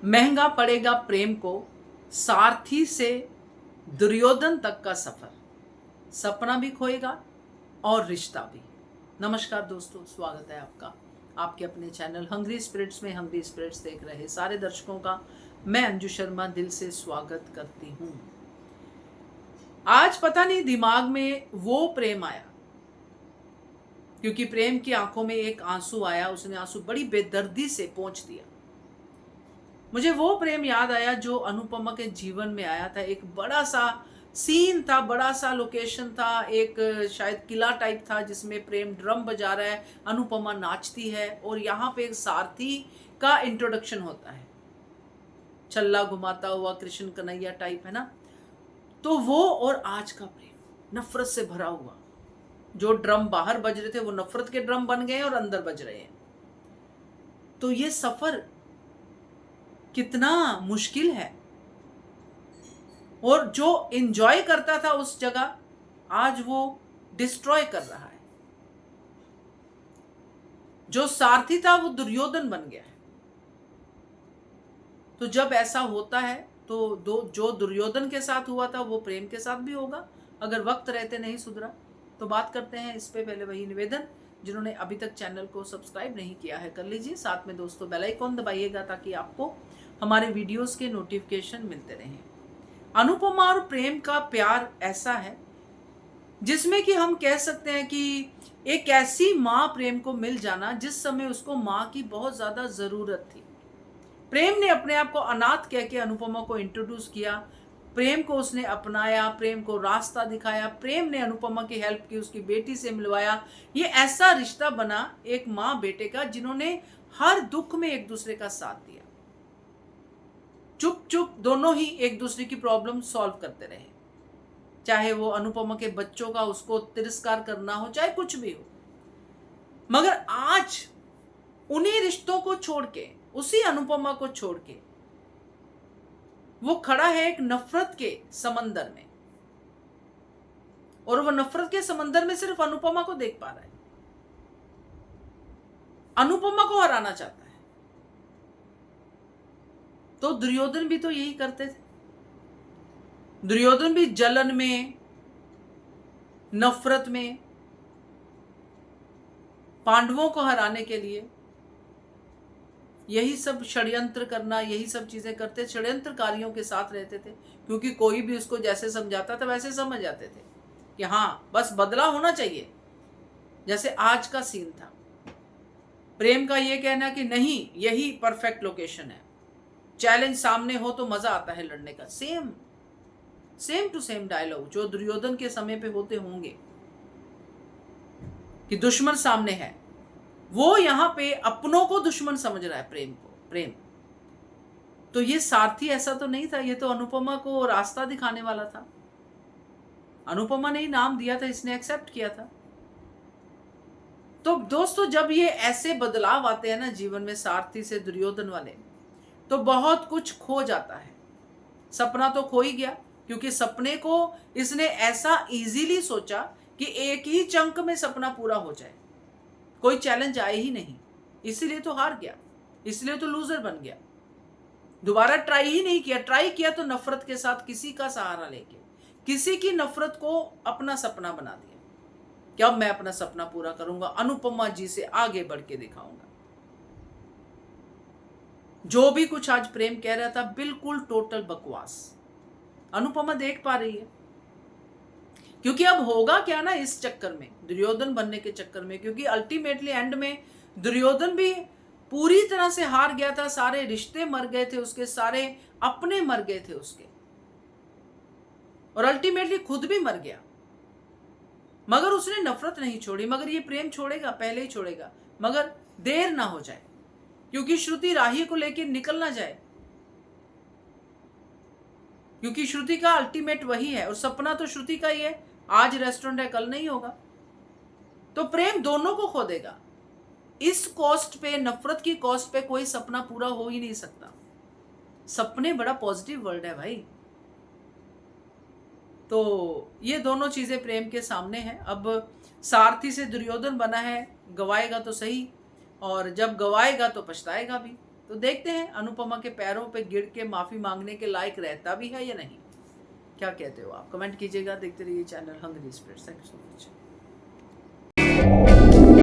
महंगा पड़ेगा प्रेम को, सारथी से दुर्योधन तक का सफर, सपना भी खोएगा और रिश्ता भी। नमस्कार दोस्तों, स्वागत है आपका आपके अपने चैनल हंग्री स्पिरिट्स में। हंग्री स्पिरिट्स देख रहे सारे दर्शकों का मैं अंजू शर्मा दिल से स्वागत करती हूँ। आज पता नहीं दिमाग में वो प्रेम आया, क्योंकि प्रेम की आंखों में एक आंसू आया, उसने आंसू बड़ी बेदर्दी से पोंछ दिया। मुझे वो प्रेम याद आया जो अनुपमा के जीवन में आया था। एक बड़ा सा सीन था, बड़ा सा लोकेशन था, एक शायद किला टाइप था जिसमें प्रेम ड्रम बजा रहा है, अनुपमा नाचती है और यहाँ पे एक सारथी का इंट्रोडक्शन होता है, छल्ला घुमाता हुआ कृष्ण कन्हैया टाइप, है ना। तो वो और आज का प्रेम नफरत से भरा हुआ, जो ड्रम बाहर बज रहे थे वो नफरत के ड्रम बन गए और अंदर बज रहे हैं। तो ये सफर कितना मुश्किल है, और जो एंजॉय करता था उस जगह आज वो डिस्ट्रॉय कर रहा है। जो सारथी था वो दुर्योधन बन गया है। तो जब ऐसा होता है तो जो दुर्योधन के साथ हुआ था वो प्रेम के साथ भी होगा, अगर वक्त रहते नहीं सुधरा। तो बात करते हैं इस पे। पहले वही निवेदन, जिन्होंने अभी तक चैनल को सब्सक्राइब नहीं किया है कर लीजिए, साथ में दोस्तों बेल आइकॉन दबाइएगा ताकि आपको हमारे वीडियोस के नोटिफिकेशन मिलते रहें। अनुपमा और प्रेम का प्यार ऐसा है जिसमें कि हम कह सकते हैं कि एक ऐसी माँ प्रेम को मिल जाना जिस समय उसको माँ की बहुत ज्यादा जरूरत थी। प्रेम ने अपने आप को अनाथ कह के अनुपमा को इंट्रोड्यूस किया, प्रेम को उसने अपनाया, प्रेम को रास्ता दिखाया, प्रेम ने अनुपमा की हेल्प की, उसकी बेटी से मिलवाया। ये ऐसा रिश्ता बना एक माँ बेटे का, जिन्होंने हर दुख में एक दूसरे का साथ दिया। चुप चुप दोनों ही एक दूसरे की प्रॉब्लम सॉल्व करते रहे, चाहे वो अनुपमा के बच्चों का उसको तिरस्कार करना हो, चाहे कुछ भी हो। मगर आज उन्हीं रिश्तों को छोड़ के, उसी अनुपमा को छोड़ के वो खड़ा है एक नफरत के समंदर में, और वो नफरत के समंदर में सिर्फ अनुपमा को देख पा रहा है, अनुपमा को हराना चाहता है। तो दुर्योधन भी तो यही करते थे। दुर्योधन भी जलन में, नफरत में, पांडवों को हराने के लिए यही सब षड्यंत्र करना, यही सब चीजें करते, षड्यंत्रकारियों के साथ रहते थे। क्योंकि कोई भी उसको जैसे समझाता था वैसे समझ जाते थे कि हाँ बस बदला होना चाहिए। जैसे आज का सीन था, प्रेम का ये कहना कि नहीं यही परफेक्ट लोकेशन है, चैलेंज सामने हो तो मजा आता है लड़ने का। सेम टू सेम डायलॉग जो दुर्योधन के समय पे होते होंगे कि दुश्मन सामने है, वो यहां पे अपनों को दुश्मन समझ रहा है प्रेम। तो ये सारथी ऐसा तो नहीं था, ये तो अनुपमा को रास्ता दिखाने वाला था। अनुपमा ने ही नाम दिया था, इसने एक्सेप्ट किया था। तो दोस्तों जब ये ऐसे बदलाव आते हैं ना जीवन में, सारथी से दुर्योधन वाले, तो बहुत कुछ खो जाता है। सपना तो खो ही गया, क्योंकि सपने को इसने ऐसा इजीली सोचा कि एक ही चंक में सपना पूरा हो जाए, कोई चैलेंज आए ही नहीं, इसीलिए तो हार गया, इसलिए तो लूजर बन गया। दोबारा ट्राई ही नहीं किया, ट्राई किया तो नफरत के साथ किसी का सहारा लेके, किसी की नफरत को अपना सपना बना दिया कि अब मैं अपना सपना पूरा करूंगा, अनुपमा जी से आगे बढ़ के दिखाऊंगा। जो भी कुछ आज प्रेम कह रहा था बिल्कुल टोटल बकवास अनुपमा देख पा रही है। क्योंकि अब होगा क्या ना इस चक्कर में, दुर्योधन बनने के चक्कर में, क्योंकि अल्टीमेटली एंड में दुर्योधन भी पूरी तरह से हार गया था, सारे रिश्ते मर गए थे उसके, सारे अपने मर गए थे उसके, और अल्टीमेटली खुद भी मर गया। मगर उसने नफरत नहीं छोड़ी, मगर ये प्रेम छोड़ेगा, पहले ही छोड़ेगा, मगर देर ना हो जाए, क्योंकि श्रुति राही को लेकर निकल ना जाए, क्योंकि श्रुति का अल्टीमेट वही है, और सपना तो श्रुति का ही है, आज रेस्टोरेंट है कल नहीं होगा। तो प्रेम दोनों को खो देगा। इस कॉस्ट पे, नफरत की कॉस्ट पे कोई सपना पूरा हो ही नहीं सकता। सपने बड़ा पॉजिटिव वर्ड है भाई। तो ये दोनों चीजें प्रेम के सामने हैं। अब सारथी से दुर्योधन बना है, गवाएगा तो सही, और जब गवाएगा तो पछताएगा भी। तो देखते हैं अनुपमा के पैरों पे गिर के माफी मांगने के लायक रहता भी है या नहीं। क्या कहते हो आप? कमेंट कीजिएगा। देखते रहिए channel Hungry Spirits. Thank you so much.